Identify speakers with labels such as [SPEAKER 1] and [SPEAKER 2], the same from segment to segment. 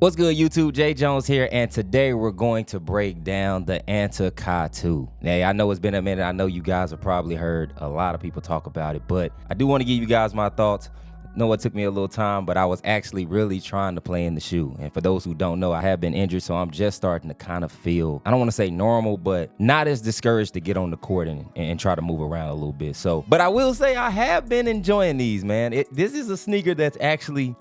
[SPEAKER 1] What's good, YouTube? Jay Jones here, and today we're going to break down the KATU. Now, I know it's been a minute. I know you guys have probably heard a lot of people talk about it, but I do want to give you guys my thoughts. I know it took me a little time, but I was actually really trying to play in the shoe. And for those who don't know, I have been injured, so I'm just starting to kind of feel, I don't want to say normal, but not as discouraged to get on the court and try to move around a little bit. So, but I will say I have been enjoying these, man. This is a sneaker that's actually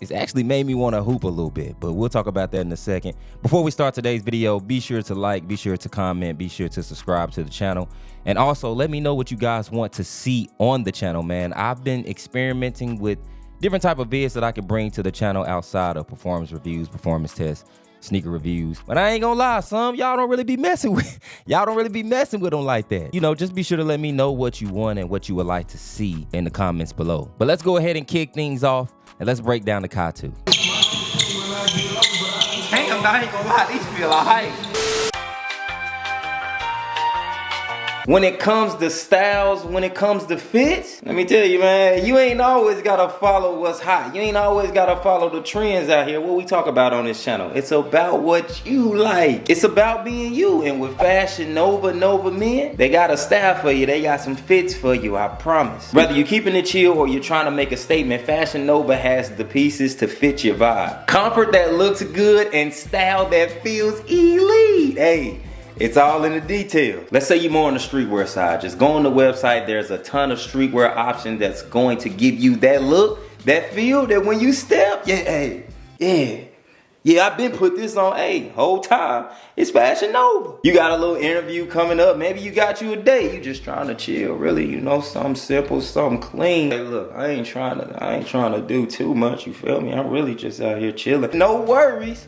[SPEAKER 1] made me want to hoop a little bit, but we'll talk about that in a second. Before we start today's video, be sure to like, be sure to comment, be sure to subscribe to the channel. And also let me know what you guys want to see on the channel, man. I've been experimenting with different type of vids that I can bring to the channel outside of performance reviews, performance tests, sneaker reviews. But I ain't gonna lie, some y'all don't really be messing with them like that. You know, just be sure to let me know what you want and what you would like to see in the comments below. But let's go ahead and kick things off and let's break down the KATU.
[SPEAKER 2] Damn, I ain't gonna lie, these feel alright. When it comes to styles, when it comes to fits, let me tell you, man, you ain't always gotta follow what's hot. You ain't always gotta follow the trends out here. What we talk about on this channel, it's about what you like. It's about being you. And with Fashion Nova men, they got a style for you. They got some fits for you, I promise. Whether you're keeping it chill or you're trying to make a statement, Fashion Nova has the pieces to fit your vibe. Comfort that looks good and style that feels elite. Hey, it's all in the details. Let's say you're more on the streetwear side. Just go on the website. There's a ton of streetwear options that's going to give you that look, that feel, that when you step, yeah, I've been put this on, whole time. It's Fashion Nova. You got a little interview coming up. Maybe you got you a date. You just trying to chill, really, you know, something simple, something clean. Hey, look, I ain't trying to do too much, you feel me? I'm really just out here chilling. No worries.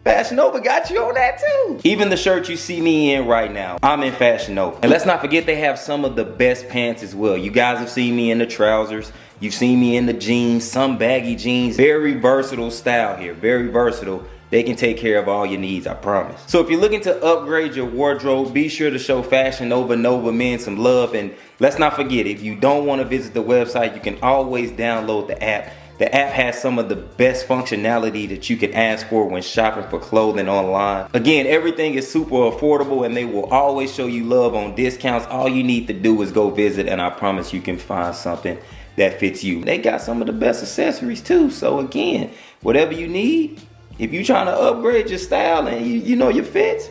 [SPEAKER 2] Fashion Nova got you on that too. Even the shirt you see me in right now, I'm in Fashion Nova. And let's not forget they have some of the best pants as well. You guys have seen me in the trousers. You've seen me in the jeans, some baggy jeans. Very versatile style here, very versatile. They can take care of all your needs, I promise. So if you're looking to upgrade your wardrobe, be sure to show Fashion Nova men some love. And let's not forget, if you don't want to visit the website, you can always download the app. The app has some of the best functionality that you can ask for when shopping for clothing online. Again, everything is super affordable and they will always show you love on discounts. All you need to do is go visit and I promise you can find something that fits you. They got some of the best accessories too. So again, whatever you need, if you're trying to upgrade your style and you know your fits,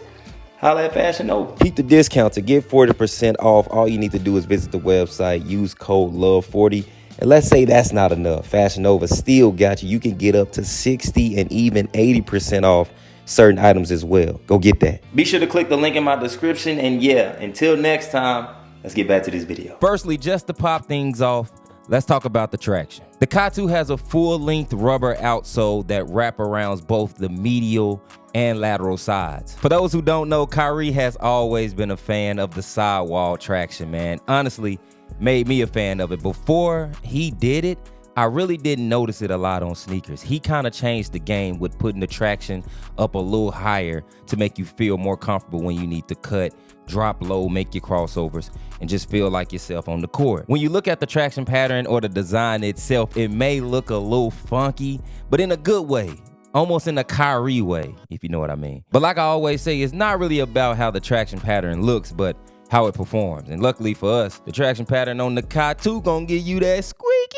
[SPEAKER 2] holla at Fashion Nova. Keep the discount. To get 40% off, all you need to do is visit the website, use code LOVE40. And let's say that's not enough. Fashion Nova still got you. You can get up to 60 and even 80% off certain items as well. Go get that. Be sure to click the link in my description. And yeah, until next time, let's get back to this video.
[SPEAKER 1] Firstly, just to pop things off, let's talk about the traction. The KATU has a full-length rubber outsole that wraparounds both the medial and lateral sides. For those who don't know, Kyrie has always been a fan of the sidewall traction, man. Honestly, made me a fan of it. Before he did it, I really didn't notice it a lot on sneakers. He kind of changed the game with putting the traction up a little higher to make you feel more comfortable when you need to cut, drop low, make your crossovers, and just feel like yourself on the court. When you look at the traction pattern or the design itself, it may look a little funky, but in a good way. Almost in a Kyrie way, if you know what I mean. But like I always say, it's not really about how the traction pattern looks, but how it performs. And luckily for us, the traction pattern on the KATU gonna give you that squeaky.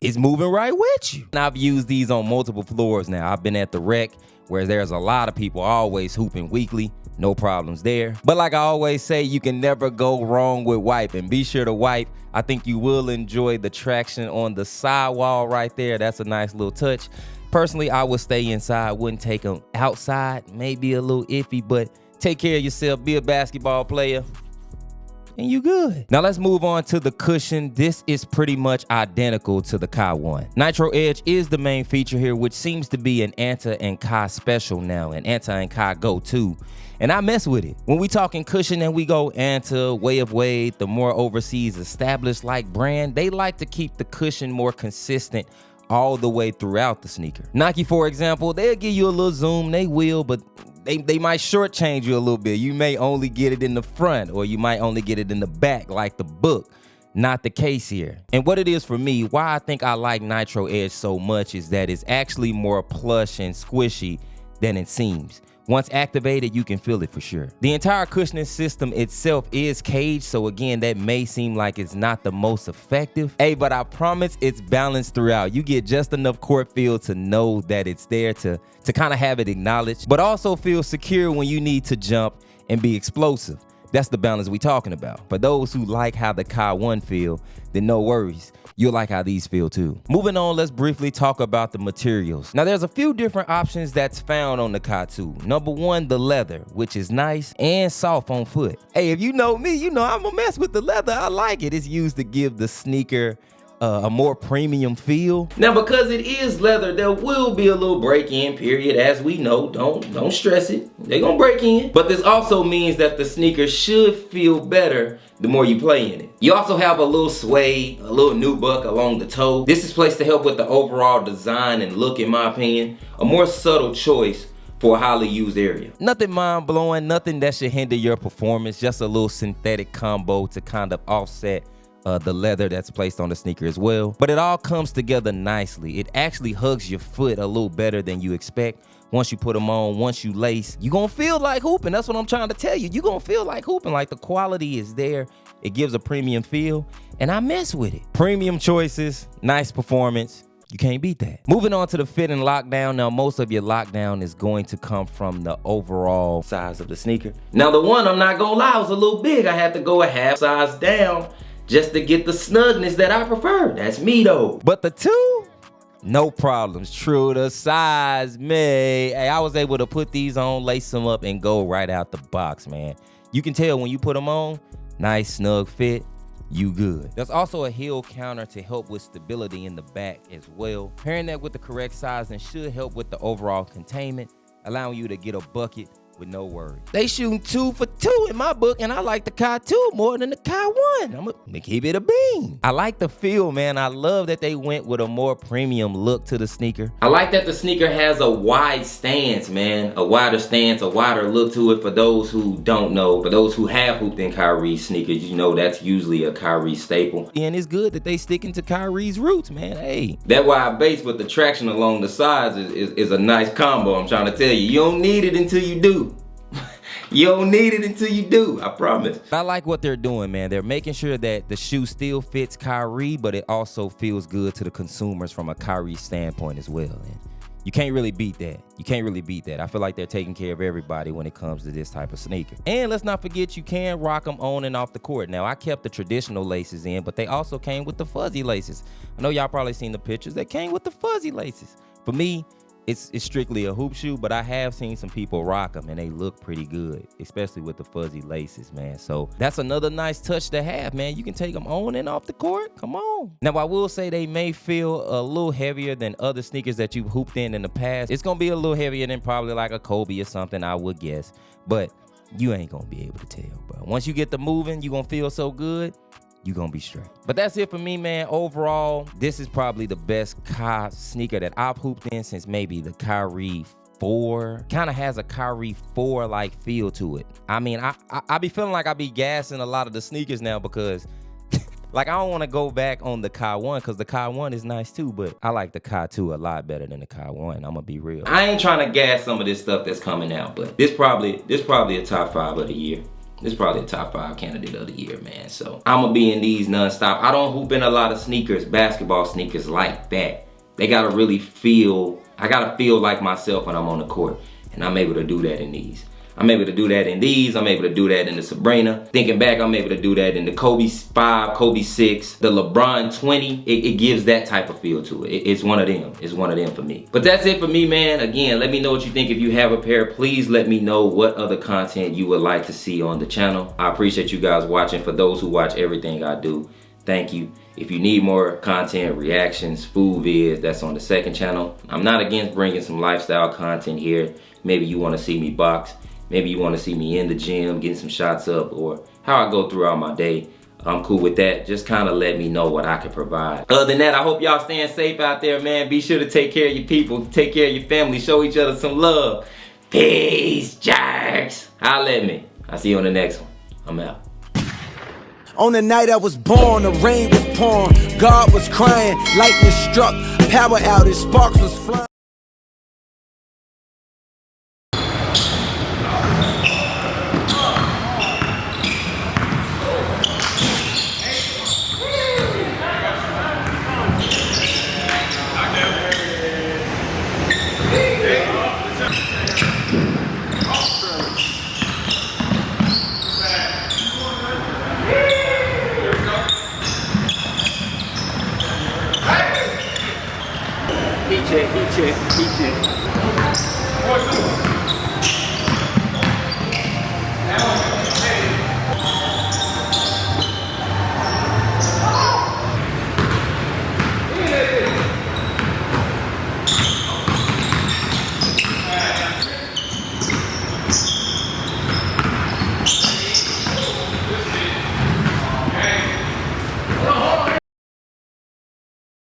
[SPEAKER 1] It's moving right with you. And I've used these on multiple floors now. I've been at the rec where there's a lot of people always hooping weekly. No problems there. But like I always say, you can never go wrong with wiping. Be sure to wipe. I think you will enjoy the traction on the sidewall right there. That's a nice little touch. Personally, I would stay inside, wouldn't take them outside. Maybe a little iffy, but take care of yourself, be a basketball player, and you good. Now let's move on to the cushion. This is pretty much identical to the Kai 1. Nitro Edge is the main feature here, which seems to be an Anta and Kai special now, and Anta and Kai go too. And I mess with it. When we talking cushion and we go Anta, Way of Wade, the more overseas established like brand, they like to keep the cushion more consistent all the way throughout the sneaker. Nike, for example, they'll give you a little zoom, they will, but they might shortchange you a little bit. You may only get it in the front or you might only get it in the back like the book. Not the case here. And what it is for me, why I think I like Nitro Edge so much is that it's actually more plush and squishy than it seems. Once activated, you can feel it for sure. The entire cushioning system itself is caged, so again, that may seem like it's not the most effective. Hey, but I promise it's balanced throughout. You get just enough court feel to know that it's there to kind of have it acknowledged, but also feel secure when you need to jump and be explosive. That's the balance we talking about. For those who like how the KATU feel, then no worries. You'll like how these feel too. Moving on, let's briefly talk about the materials. Now there's a few different options that's found on the KATU. Number one, the leather, which is nice and soft on foot. Hey, if you know me, you know I'm gonna mess with the leather. I like it. It's used to give the sneaker a more premium feel.
[SPEAKER 2] Now, because it is leather, there will be a little break-in period, as we know. Don't stress it. They're gonna break in. But this also means that the sneaker should feel better the more you play in it. You also have a little suede, a little nubuck along the toe. This is placed to help with the overall design and look, in my opinion. A more subtle choice for a highly used area.
[SPEAKER 1] Nothing mind-blowing, nothing that should hinder your performance. Just a little synthetic combo to kind of offset the leather that's placed on the sneaker as well. But it all comes together nicely. It actually hugs your foot a little better than you expect. Once you put them on, once you lace, you're gonna feel like hooping. That's what I'm trying to tell you. You're gonna feel like hooping, like the quality is there. It gives a premium feel, and I mess with it. Premium choices, nice performance. You can't beat that. Moving on to the fit and lockdown. Now, most of your lockdown is going to come from the overall size of the sneaker.
[SPEAKER 2] Now, the one, I'm not gonna lie, was a little big. I had to go a half size down just to get the snugness that I prefer. That's me though.
[SPEAKER 1] But the two, no problems. True to size, man. Hey, I was able to put these on, lace them up, and go right out the box, man. You can tell when you put them on, nice snug fit, you good. There's also a heel counter to help with stability in the back as well. Pairing that with the correct sizing should help with the overall containment, allowing you to get a bucket with no worries. They shooting 2 for 2 in my book, and I like the KATU more than the KATU. I'm gonna keep it a bean. I like the feel, man. I love that they went with a more premium look to the sneaker.
[SPEAKER 2] I like that the sneaker has a wide stance, man. A wider stance, a wider look to it. For those who don't know, for those who have hooped in Kyrie sneakers, you know that's usually a Kyrie staple.
[SPEAKER 1] And it's good that they sticking to Kyrie's roots, man. Hey.
[SPEAKER 2] That wide base with the traction along the sides is a nice combo, I'm trying to tell you. You don't need it until you do. You don't need it until you do, I promise.
[SPEAKER 1] I like what they're doing, man. They're making sure that the shoe still fits Kyrie, but it also feels good to the consumers from a Kyrie standpoint as well. And you can't really beat that. You can't really beat that. I feel like they're taking care of everybody when it comes to this type of sneaker. And let's not forget, you can rock them on and off the court. Now, I kept the traditional laces in, but they also came with the fuzzy laces. I know y'all probably seen the pictures. They came with the fuzzy laces. For me, it's strictly a hoop shoe, but I have seen some people rock them and they look pretty good, especially with the fuzzy laces, man. So that's another nice touch to have, man. You can take them on and off the court. Come on. Now, I will say they may feel a little heavier than other sneakers that you've hooped in the past. It's going to be a little heavier than probably like a Kobe or something, I would guess. But you ain't going to be able to tell, bro. Once you get the moving, you're going to feel so good. You're gonna be straight. But that's it for me, man. Overall, this is probably the best Kai sneaker that I've hooped in since maybe the Kyrie 4. Kind of has a Kyrie 4 like feel to it. I mean, I be feeling like I be gassing a lot of the sneakers now because like I don't want to go back on the KATU because the KATU is nice too, but I like the KATU a lot better than the KATU. I'm gonna be real.
[SPEAKER 2] I ain't trying to gas some of this stuff that's coming out, but this probably a top 5 of the year. This is probably a top 5 candidate of the year, man. So I'm gonna be in these nonstop. I don't hoop in a lot of sneakers, basketball sneakers like that. They gotta really feel, I gotta feel like myself when I'm on the court. And I'm able to do that in these. I'm able to do that in these. I'm able to do that in the Sabrina. Thinking back, I'm able to do that in the Kobe 5, Kobe 6, the LeBron 20. It gives that type of feel to it. It's one of them. It's one of them for me. But that's it for me, man. Again, let me know what you think. If you have a pair, please let me know what other content you would like to see on the channel. I appreciate you guys watching. For those who watch everything I do, thank you. If you need more content, reactions, food vids, that's on the second channel. I'm not against bringing some lifestyle content here. Maybe you want to see me box. Maybe you want to see me in the gym, getting some shots up, or how I go throughout my day. I'm cool with that. Just kind of let me know what I can provide. Other than that, I hope y'all staying safe out there, man. Be sure to take care of your people, take care of your family, show each other some love. Peace, jerks. Holla at me. I'll see you on the next one. I'm out.
[SPEAKER 3] On the night I was born, the rain was pouring, God was crying, lightning struck, power outage, sparks was flying.
[SPEAKER 2] Heat check.